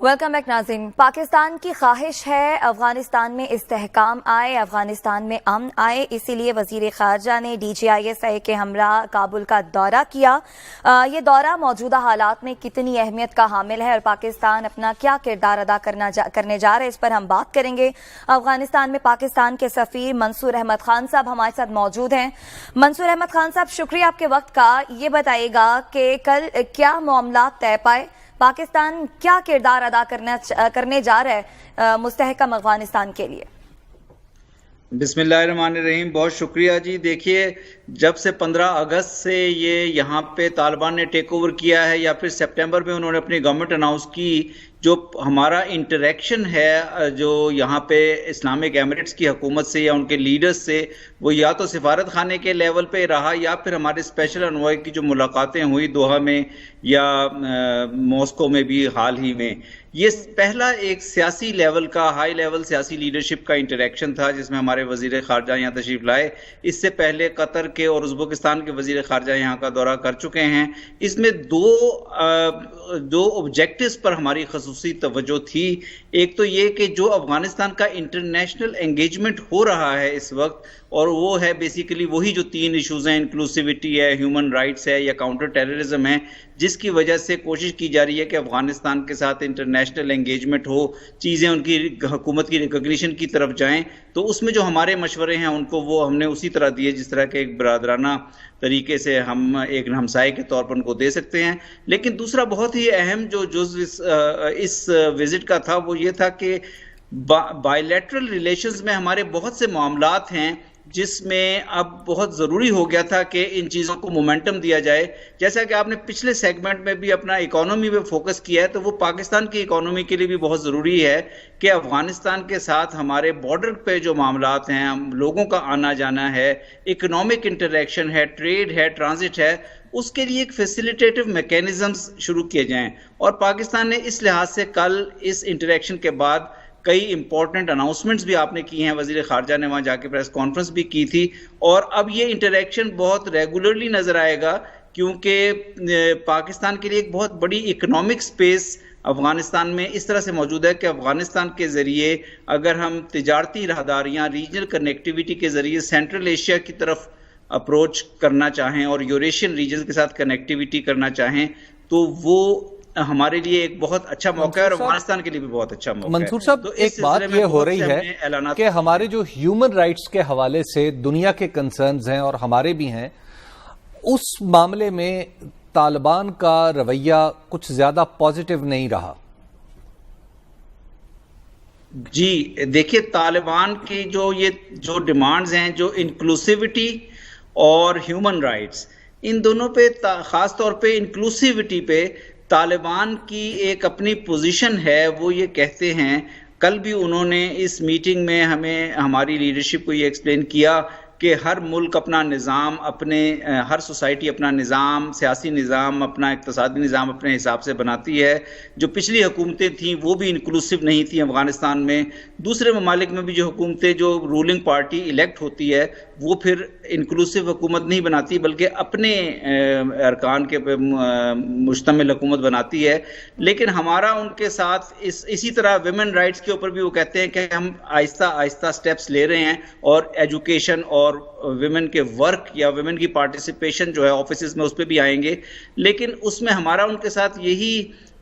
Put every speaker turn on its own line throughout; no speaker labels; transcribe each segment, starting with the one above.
Welcome back नाज़रीन। पाकिस्तान की ख्वाहिश है अफगानिस्तान में इस्तेहकाम आए, अफगानिस्तान में अमन आए, इसीलिए वज़ीर ख़ारजा ने DGISI के हमरा काबुल का दौरा किया। ये दौरा मौजूदा हालात में कितनी अहमियत का हामिल है और पाकिस्तान अपना क्या किरदार अदा करने जा रहा है, इस पर हम बात करेंगे। अफगानिस्तान में पाकिस्तान के सफ़ीर मंसूर अहमद खान साहब हमारे साथ मौजूद हैं। मंसूर अहमद खान साहब, शुक्रिया आपके वक्त का। ये बताइएगा कि कल क्या मामला तय पाए, पाकिस्तान क्या किरदार अदा करने जा रहा है मुस्तहकम अफगानिस्तान के लिए।
बिस्मिल्लाहिर्रहमानिर्रहीम, बहुत शुक्रिया जी। देखिए, जब से 15 अगस्त से ये यहाँ पे तालिबान ने टेक ओवर किया है या फिर सितंबर में उन्होंने अपनी गवर्नमेंट अनाउंस की, जो हमारा इंटरेक्शन है जो यहाँ पे इस्लामिक एमिरेट्स की हुकूमत से या उनके लीडर्स से, वो या तो सिफारत खाने के लेवल पे रहा या फिर हमारे स्पेशल एनवॉय की जो मुलाकातें हुई दोहा में या मॉस्को में भी हाल ही में, ये पहला एक सियासी लेवल का, हाई लेवल सियासी लीडरशिप का इंटरेक्शन था जिसमें हमारे वजीर खारजा यहाँ तशरीफ लाए। इससे पहले कतर के और उज़्बेकिस्तान के वजीर खारजा यहाँ का दौरा कर चुके हैं। इसमें दो ऑब्जेक्टिव्स पर हमारी खसूसी तवज्जो थी। एक तो ये कि जो अफगानिस्तान का इंटरनेशनल एंगेजमेंट हो रहा है इस वक्त, और वो है बेसिकली वही जो 3 इश्यूज हैं, इंक्लूसिविटी है, ह्यूमन राइट्स है या काउंटर टेररिज्म है, जिसकी वजह से कोशिश की जा रही है कि अफगानिस्तान के साथ इंटरनेशनल एंगेजमेंट हो, चीज़ें उनकी हुकूमत की रिकॉग्निशन की तरफ जाएं। तो उसमें जो हमारे मशवरे हैं उनको वो हमने उसी तरह दिए जिस तरह के एक बरादराना तरीके से हम एक हमसाये के तौर पर उनको दे सकते हैं। लेकिन दूसरा बहुत ही अहम जो जुज़्व इस विजिट का था वो ये था कि बायलैटरल रिलेशंस में हमारे बहुत से मामलात हैं जिसमें अब बहुत ज़रूरी हो गया था कि इन चीज़ों को मोमेंटम दिया जाए। जैसा कि आपने पिछले सेगमेंट में भी अपना इकोनॉमी पे फोकस किया है, तो वो पाकिस्तान की इकोनॉमी के लिए भी बहुत ज़रूरी है कि अफगानिस्तान के साथ हमारे बॉर्डर पे जो मामलात हैं, लोगों का आना जाना है, इकोनॉमिक इंटरेक्शन है, ट्रेड है, ट्रांजिट है, उसके लिए एक फैसिलिटेटिव मैकेनिज्म्स शुरू किए जाएं। और पाकिस्तान ने इस लिहाज से कल इस इंटरेक्शन के बाद कई इंपॉर्टेंट अनाउंसमेंट्स भी आपने की हैं, वजीर खारजा ने वहाँ जाके प्रेस कॉन्फ्रेंस भी की थी, और अब ये इंटरेक्शन बहुत रेगुलरली नजर आएगा क्योंकि पाकिस्तान के लिए एक बहुत बड़ी इकोनॉमिक स्पेस अफगानिस्तान में इस तरह से मौजूद है कि अफगानिस्तान के ज़रिए अगर हम तिजारती राहदारियाँ, रीजनल कनेक्टिविटी के ज़रिए सेंट्रल एशिया की तरफ अप्रोच करना चाहें और यूरेशियन रीजन के साथ कनेक्टिविटी करना चाहें, तो वो हमारे लिए एक बहुत अच्छा मौका है और अफगानिस्तान के लिए भी बहुत अच्छा मौका है।
मंसूर साहब, तो एक बात ये हो रही है कि हमारे जो ह्यूमन राइट्स के हवाले से दुनिया के कंसर्न्स हैं और हमारे भी हैं, उस मामले में तालिबान का रवैया कुछ ज्यादा पॉजिटिव नहीं रहा।
जी देखिए, तालिबान की जो डिमांड्स हैं, जो इंक्लूसिविटी और ह्यूमन राइट्स, इन दोनों पे खास तौर पे इंक्लूसिविटी पे तालिबान की एक अपनी पोजीशन है। वो ये कहते हैं, कल भी उन्होंने इस मीटिंग में हमें, हमारी लीडरशिप को ये एक्सप्लेन किया कि हर मुल्क अपना निज़ाम, हर सोसाइटी अपना निज़ाम, सियासी निज़ाम, अपना इक़्तिसादी निज़ाम अपने हिसाब से बनाती है। जो पिछली हुकूमतें थीं वो भी इंक्लूसिव नहीं थी अफगानिस्तान में। दूसरे ममालिक में भी जो हुकूमतें, जो रूलिंग पार्टी इलेक्ट होती है, वो फिर इंक्लूसिव हुकूमत नहीं बनाती बल्कि अपने अरकान के मुश्तमिल हुकूमत बनाती है। लेकिन हमारा उनके साथ इसी तरह विमेन राइट्स के ऊपर भी वो कहते हैं कि हम आहिस्ता आहिस्ता स्टेप्स ले रहे हैं, और एजुकेशन और विमेन के वर्क या विमेन की पार्टिसिपेशन जो है ऑफिसेज में, उस पर भी आएंगे। लेकिन उसमें हमारा उनके साथ यही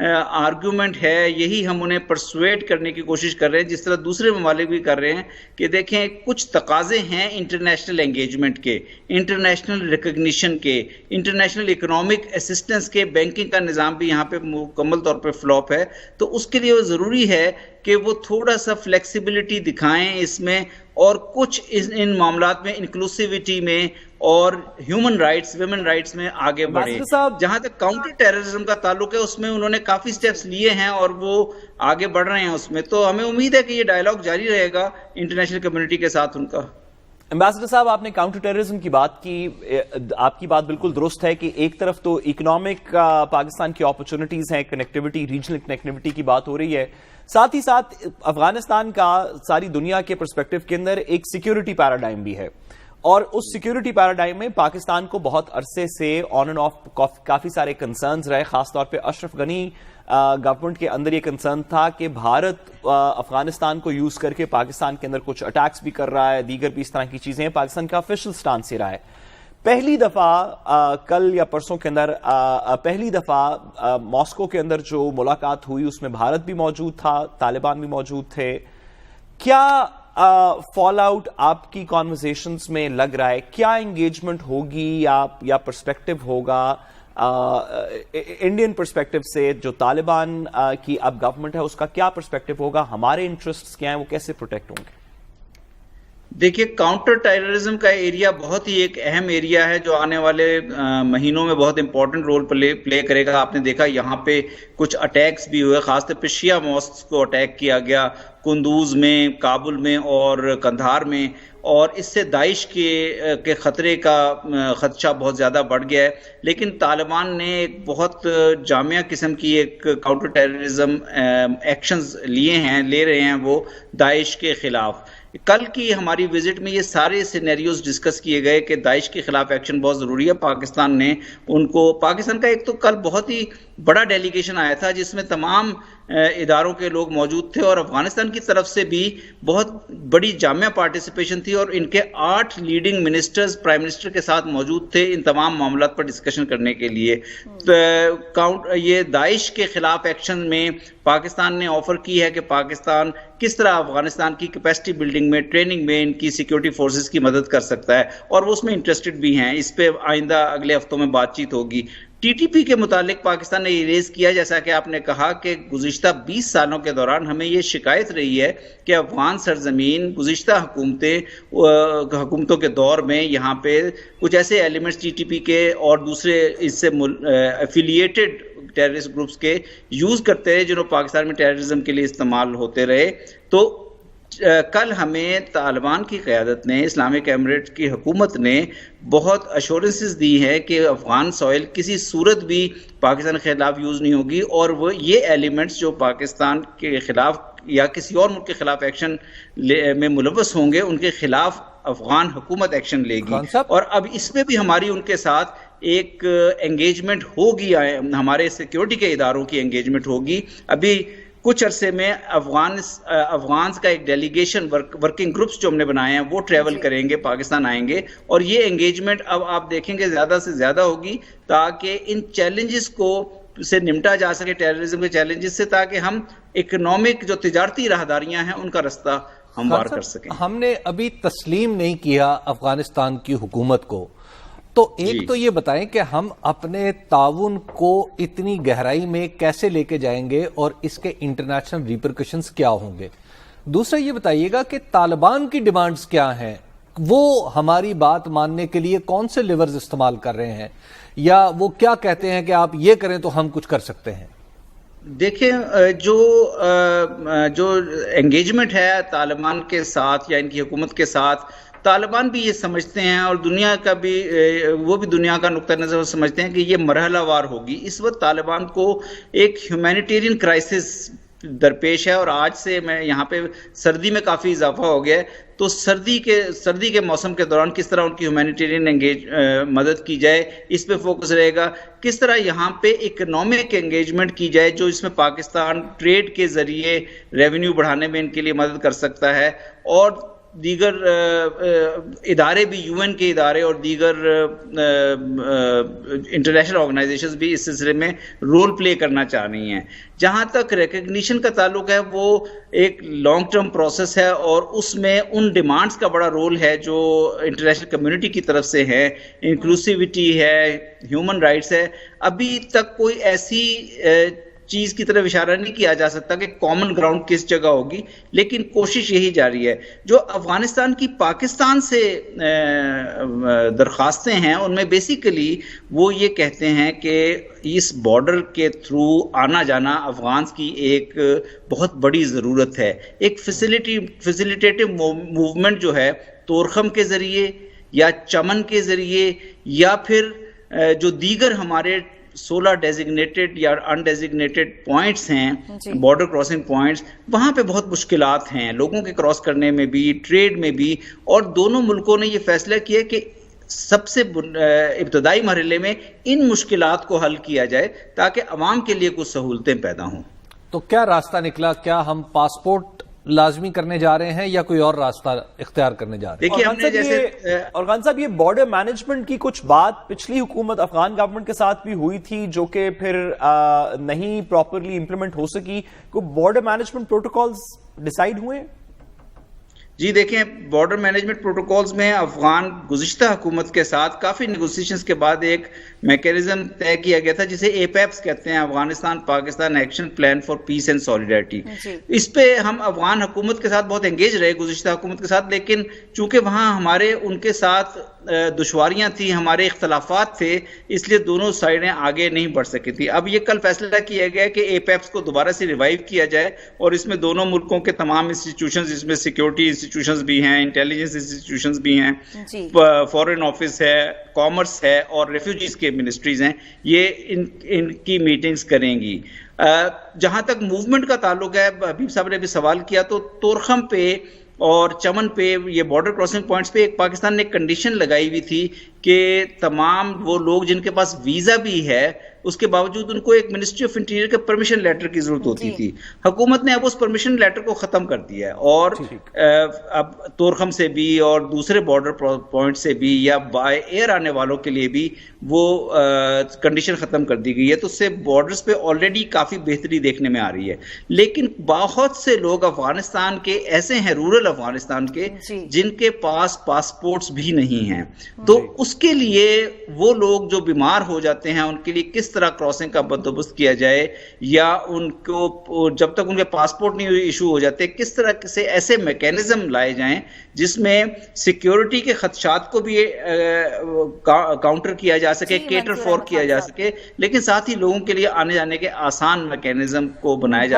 आर्ग्यूमेंट है, यही हम उन्हें परसुएड करने की कोशिश कर रहे हैं, जिस तरह दूसरे ममालिक भी कर रहे हैं, कि देखें कुछ तकाजे हैं इंटरनेशनल एंगेजमेंट के, इंटरनेशनल रिकग्निशन के, इंटरनेशनल इकोनॉमिक असिस्टेंस के। बैंकिंग का निज़ाम भी यहाँ पे मुकम्मल तौर पे फ्लॉप है, तो उसके लिए वो ज़रूरी है कि वो थोड़ा सा फ्लेक्सिबिलिटी दिखाएं इसमें, और कुछ इन मामलात में, इंक्लूसिविटी में और ह्यूमन राइट्स, विमेन राइट्स में आगे बढ़े। जहां तक काउंटर टेररिज्म का ताल्लुक है, उसमें उन्होंने काफी स्टेप्स लिए हैं और वो आगे बढ़ रहे हैं उसमें। तो हमें उम्मीद है कि ये डायलॉग जारी रहेगा इंटरनेशनल कम्युनिटी के साथ उनका।
एम्बेसडर साहब, आपने काउंटर टेररिज्म की बात की, आपकी बात बिल्कुल दुरुस्त है कि एक तरफ तो इकोनॉमिक पाकिस्तान की अपॉर्चुनिटीज हैं, कनेक्टिविटी, रीजनल कनेक्टिविटी की बात हो रही है, साथ ही साथ अफगानिस्तान का सारी दुनिया के पर्सपेक्टिव के अंदर एक सिक्योरिटी पैराडाइम भी है, और उस सिक्योरिटी पैराडाइम में पाकिस्तान को बहुत अरसे से ऑन एंड ऑफ काफी सारे कंसर्न्स रहे, खासतौर पे अशरफ गनी गवर्नमेंट के अंदर ये कंसर्न था कि भारत अफगानिस्तान को यूज करके पाकिस्तान के अंदर कुछ अटैक्स भी कर रहा है, दीगर भी इस तरह की चीजें हैं। पाकिस्तान का ऑफिशियल स्टांस ये रहा है। पहली दफा कल या परसों के अंदर पहली दफा मॉस्को के अंदर जो मुलाकात हुई उसमें भारत भी मौजूद था, तालिबान भी मौजूद थे। क्या फॉल आउट आपकी कॉन्वर्सेशंस में लग रहा है? क्या एंगेजमेंट होगी या पर्सपेक्टिव होगा इंडियन पर्सपेक्टिव से? जो तालिबान की अब गवर्नमेंट है उसका क्या पर्सपेक्टिव होगा? हमारे इंटरेस्ट्स क्या हैं, वो कैसे प्रोटेक्ट होंगे?
देखिए, काउंटर टेररिज्म का एरिया बहुत ही एक अहम एरिया है जो आने वाले महीनों में बहुत इंपॉर्टेंट रोल प्ले करेगा। आपने देखा यहाँ पे कुछ अटैक्स भी हुए, खासतौर पे शिया मॉस्क को अटैक किया गया कुंदूज में, काबुल में और कंधार में, और इससे दाइश के खतरे का खदशा बहुत ज़्यादा बढ़ गया है। लेकिन तालिबान ने एक बहुत जामिया किस्म की एक काउंटर टेररिज्म एक्शंस ले रहे हैं वो दाइश के खिलाफ। कल की हमारी विजिट में ये सारे सिनेरियोज डिस्कस किए गए कि दाइश के खिलाफ एक्शन बहुत ज़रूरी है। पाकिस्तान का एक तो कल बहुत ही बड़ा डेलीगेशन आया था जिसमें तमाम इदारों के लोग मौजूद थे और अफगानिस्तान की तरफ से भी बहुत बड़ी जामिया पार्टिसिपेशन थी और इनके 8 लीडिंग मिनिस्टर्स प्राइम मिनिस्टर के साथ मौजूद थे इन तमाम मामलों पर डिस्कशन करने के लिए। तो ये दाइश के खिलाफ एक्शन में पाकिस्तान ने ऑफर की है कि पाकिस्तान किस तरह अफगानिस्तान की कैपेसिटी बिल्डिंग में, ट्रेनिंग में इनकी सिक्योरिटी फोर्सेस की मदद कर सकता है और वो उसमें इंटरेस्टेड भी हैं। इस पे आइंदा अगले हफ्तों में बातचीत होगी। टीटीपी के मुतालिक पाकिस्तान ने रेज किया, जैसा कि आपने कहा, कि गुज़िश्ता 20 सालों के दौरान हमें ये शिकायत रही है कि अफगान सरजमीन गुज़िश्ता हुकूमतों के दौर में यहाँ पे कुछ ऐसे एलिमेंट्स टीटीपी के और दूसरे इससे एफिलिएटेड टेररिस्ट ग्रुप्स के यूज़ करते रहे जिन्होंने पाकिस्तान में टेररिज्म के लिए इस्तेमाल होते रहे। तो कल हमें तालिबान की क़यादत ने, इस्लामिक एमिरेट्स की हुकूमत ने बहुत अश्योरेंसेस दी है कि अफगान सॉइल किसी सूरत भी पाकिस्तान के खिलाफ यूज़ नहीं होगी और वो ये एलिमेंट्स जो पाकिस्तान के खिलाफ या किसी और मुल्क के खिलाफ एक्शन में मुलव्वस होंगे उनके खिलाफ अफगान हुकूमत एक्शन लेगी। और अब इसमें भी हमारी उनके साथ एक एंगेजमेंट होगी, हमारे सिक्योरिटी के इदारों की एंगेजमेंट होगी। अभी कुछ अरसे में अफगान्स का एक डेलीगेशन वर्किंग ग्रुप्स जो हमने बनाए हैं वो ट्रैवल करेंगे, पाकिस्तान आएंगे और ये एंगेजमेंट अब आप देखेंगे ज़्यादा से ज़्यादा होगी ताकि इन चैलेंजेस को से निपटा जा सके, टेररिज्म के चैलेंजेस से, ताकि हम इकोनॉमिक जो तिजारती राहदारियां हैं उनका रास्ता हमवार कर सकें।
हमने अभी तस्लीम नहीं किया अफगानिस्तान की हुकूमत को, तो एक तो ये बताएं कि हम अपने ताउन को इतनी गहराई में कैसे लेके जाएंगे और इसके इंटरनेशनल रिपरकशंस क्या होंगे। दूसरा ये बताइएगा कि तालिबान की डिमांड्स क्या हैं, वो हमारी बात मानने के लिए कौन से लेवर्स इस्तेमाल कर रहे हैं, या वो क्या कहते हैं कि आप ये करें तो हम कुछ कर सकते हैं।
देखिए, जो एंगेजमेंट है तालिबान के साथ या इनकी हुकूमत के साथ, तालिबान भी ये समझते हैं और दुनिया का भी, वो भी दुनिया का नुक्ता नज़र समझते हैं कि ये मरहलावार होगी। इस वक्त तालिबान को एक ह्यूमैनिटेरियन क्राइसिस दरपेश है और आज से मैं यहाँ पे सर्दी में काफ़ी इजाफा हो गया है, तो सर्दी के मौसम के दौरान किस तरह उनकी ह्यूमैनिटेरियन मदद की जाए इस पे फोकस रहेगा। किस तरह यहाँ पे इकोनॉमिक एंगेजमेंट की जाए जो इसमें पाकिस्तान ट्रेड के ज़रिए रेवेन्यू बढ़ाने में इनके लिए मदद कर सकता है और दीगर इदारे भी, यूएन के इदारे और दीगर इंटरनेशनल ऑर्गेनाइजेशंस भी इस सिलसिले में रोल प्ले करना चाह रही हैं। जहाँ तक रिकग्निशन का ताल्लुक है वो एक लॉन्ग टर्म प्रोसेस है और उसमें उन डिमांड्स का बड़ा रोल है जो इंटरनेशनल कम्युनिटी की तरफ से है, इंक्लूसिविटी है, ह्यूमन राइट्स है। अभी तक कोई ऐसी चीज की तरफ इशारा नहीं किया जा सकता कि कॉमन ग्राउंड किस जगह होगी, लेकिन कोशिश यही जारी है। जो अफगानिस्तान की पाकिस्तान से दरखास्तें हैं उनमें बेसिकली वो ये कहते हैं कि इस बॉर्डर के थ्रू आना जाना अफगान्स की एक बहुत बड़ी ज़रूरत है। एक फैसिलिटेटिव मूवमेंट जो है तोरखम के ज़रिए या चमन के ज़रिए या फिर जो दीगर हमारे 16 डेजिग्नेटेड या अनडेजिग्नेटेड पॉइंट्स हैं, बॉर्डर क्रॉसिंग पॉइंट्स, वहाँ पे बहुत मुश्किलात हैं लोगों के क्रॉस करने में भी, ट्रेड में भी। और दोनों मुल्कों ने ये फैसला किया कि سب سے ابتدائی مرحلے میں ان مشکلات کو حل کیا جائے تاکہ عوام کے لیے کچھ سہولتیں پیدا ہوں۔
تو کیا راستہ نکلا؟ کیا ہم پاسپورٹ لازمی کرنے جا رہے ہیں یا کوئی اور راستہ اختیار کرنے جا رہے ہیں؟
دیکھیے ہم نے جیسے
اور خان صاحب، یہ بارڈر مینجمنٹ کی کچھ بات پچھلی حکومت افغان گورنمنٹ کے ساتھ بھی ہوئی تھی جو کہ پھر نہیں پراپرلی امپلیمنٹ ہو سکی، کوئی بارڈر مینجمنٹ پروٹوکالز ڈیسائیڈ ہوئے؟
جی دیکھیں، بارڈر مینجمنٹ پروٹوکولز میں افغان گزشتہ حکومت کے ساتھ کافی نیگوسیشنز کے بعد ایک میکینزم طے کیا گیا تھا جسے ایپیپس کہتے ہیں، Afghanistan Pakistan action plan for peace and solidarity. اس پہ ہم افغان حکومت کے ساتھ بہت انگیج رہے گزشتہ حکومت کے ساتھ، لیکن چونکہ وہاں ہمارے ان کے ساتھ دشواریاں تھیں، ہمارے اختلافات تھے، اس لیے دونوں سائڈیں آگے نہیں بڑھ سکی تھی۔ اب یہ کل فیصلہ کیا گیا کہ ایپیپس کو دوبارہ سے ریوائیو کیا جائے اور اس میں دونوں ملکوں کے تمام انسٹیٹیوشنز، اس میں سیکیورٹی انسٹیٹیوشنز بھی ہیں، انٹیلیجنس انسٹیٹیوشنز بھی ہیں، فورن آفس ہے، کامرس ہے اور ریفیوجیز کے منسٹریز ہیں، یہ ان کی میٹنگز کریں گی۔ جہاں تک موومنٹ کا تعلق ہے، حبیب صاحب نے ابھی سوال کیا، تو تورخم پہ اور چمن پہ، یہ بارڈر کراسنگ پوائنٹس پہ، ایک پاکستان نے کنڈیشن لگائی ہوئی تھی کہ تمام وہ لوگ جن کے پاس ویزا بھی ہے اس کے باوجود ان کو ایک منسٹری آف انٹیریئر کے پرمیشن لیٹر کی ضرورت ہوتی تھی۔ حکومت نے اب اس پرمیشن لیٹر کو ختم کر دیا ہے اور اب تورخم سے بھی اور دوسرے بارڈر پوائنٹ سے بھی یا بائی ایئر آنے والوں کے لیے بھی وہ کنڈیشن ختم کر دی گئی ہے، تو اس سے بارڈرز پہ آلریڈی کافی بہتری دیکھنے میں آ رہی ہے۔ لیکن بہت سے لوگ افغانستان کے ایسے ہیں، رورل افغانستان کے، جن کے پاس پاسپورٹس بھی نہیں ہیں، تو اس کے لیے وہ لوگ جو بیمار ہو جاتے ہیں ان کے لیے کس طرح کراسنگ کا بندوبست کیا جائے، یا ان کو جب تک ان کے پاسپورٹ نہیں ایشو ہو جاتے کس طرح سے ایسے میکینزم لائے جائیں جس میں سیکیورٹی کے خدشات کو بھی کاؤنٹر کیا جا سکے، کیٹر فور کیا جا سکے، لیکن ساتھ ہی لوگوں کے لیے آنے جانے کے آسان میکینزم کو بنایا جا